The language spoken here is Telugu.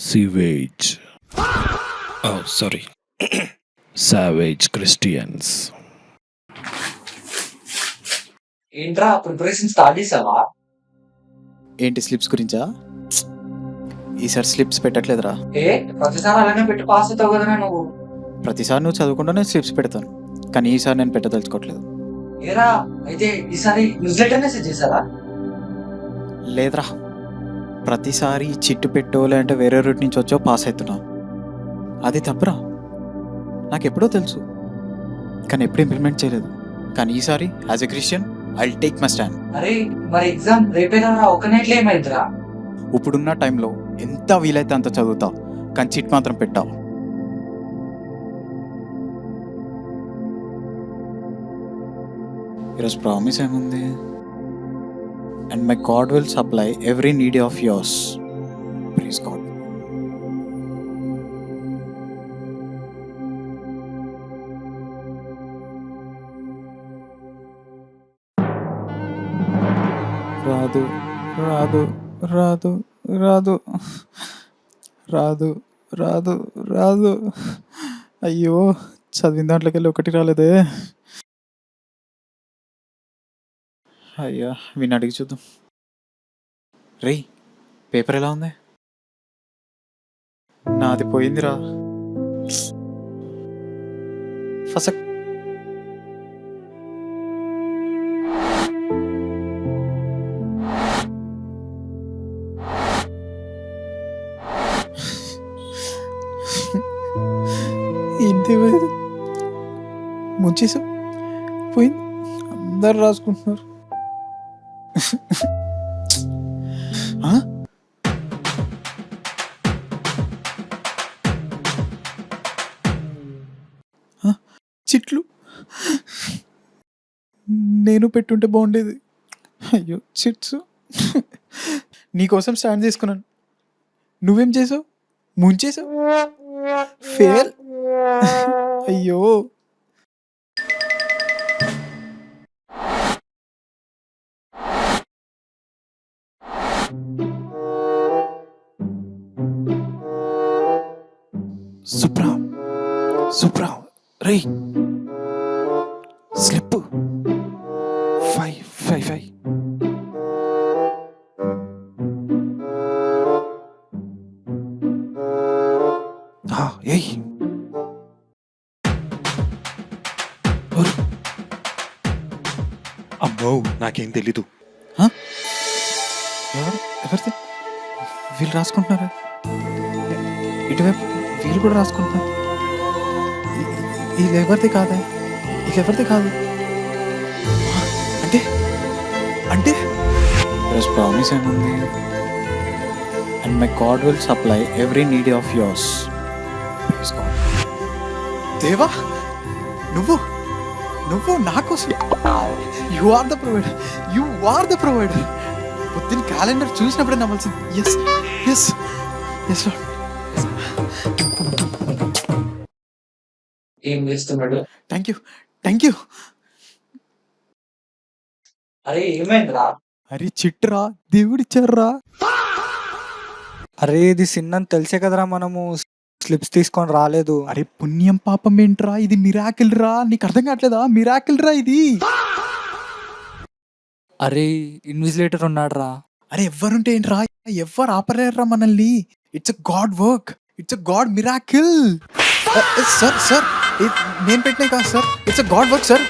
sewage. Oh, sorry. Savage Christians. ఏంట్రా ప్రిపరేషన్ స్టార్ట్ చేసావా? ఏంటి స్లిప్స్ గురించా? ఈసారి స్లిప్స్ పెట్టట్లేదురా. ప్రతిసారి అలానే పెట్టి పాస్ అవుతావు కదా నువ్వు. ప్రతిసారి నువ్వు చదువుకుంటా నేను స్లిప్స్ పెడతాను, కానీ ఈసారి నేను పెట్టదలుచుకోవట్లేదు. ఏరా అయితే ఈసారి న్యూస్ లెటర్ మెసేజ్ చేశారా? లేదురా, ప్రతిసారి చిట్టు పెట్టో లేదంటే వేరే రూట్ నుంచి వచ్చో పాస్ అవుతున్నా. అది తప్పురా, నాకు ఎప్పుడో తెలుసు, కానీ ఎప్పుడు ఇంప్లిమెంట్ చేయలేదు. కానీ ఈసారి as a Christian I will take my stand. అరే మరి ఎగ్జామ్ రేపేనా? ఒక నైట్లో ఏమైందిరా? ఇప్పుడున్న టైంలో ఎంత వీలైతే అంత చదువుతా, కానీ చిట్ మాత్రం పెట్టావు. ఈరోజు ప్రామిస్ ఏముంది? And my God will supply every need of yours. Please God. రాదు రాదు రాదు రాదు రాదు రాదు రాదు. అయ్యో, చదివిన దాంట్లోకి వెళ్ళి ఒకటి రాలేదే. అయ్యా, విని అడిగి చూద్దాం. రే, పేపర్ ఎలా ఉంది? నాది పోయిందిరా. ఫస్ట్ ఏంటి ముంచేసాం, పోయింది. అందరు రాసుకుంటున్నారు. చిట్లు నేను పెట్టుంటే బాగుండేది. అయ్యో చిట్స్, నీకోసం స్టాండ్ చేసుకున్నాను, నువ్వేం చేసావు? ముంచేసావు. ఫెయిల్. అయ్యో, Supra. Supra. Ray. Slip. 5. Hey. అమ్మో, నాకేం తెలీదు. ఎవరిది? వీళ్ళు రాసుకుంటున్నారా? ఇటువైపు వీళ్ళు కూడా రాసుకుంటున్నారు. వీళ్ళు ఎవరిది కాదా? వీళ్ళు ఎవరిది కాదు అంటే అంటే ఈరోజు ప్రామిస్ ఏముంది? And my God will supply every need of yours. దేవా, నువ్వు నువ్వు నా కోసం, you are the provider, you are the provider. పొద్దున్న క్యాలెండర్ చూసినప్పుడే నమ్మాల్సింది. Yes yes yes Lord. ఏం చేస్తున్నాడు? Thank you. అరే ఏమైందిరా? అరే చిట్రా, దేవుడిచ్చారా. అరే ఇది సిన్ అని తెలిసే కదరా మనము స్లిప్స్ తీసుకొని రాలేదు. అరే పుణ్యం పాపం ఏంట్రా, ఇది మిరాకిల్ రా. నీకు అర్థం కావట్లేదా? మిరాకిల్ రా ఇది. అరే ఇన్విజిలేటర్ ఉన్నాడు రా. అరే ఎవరుంటే ఏంట్రా, ఎవరు ఆపలేరురా మనల్ని. It's a God work, it's a God miracle. Sir నేను పెట్టినా కాదు sir, it's a God work sir.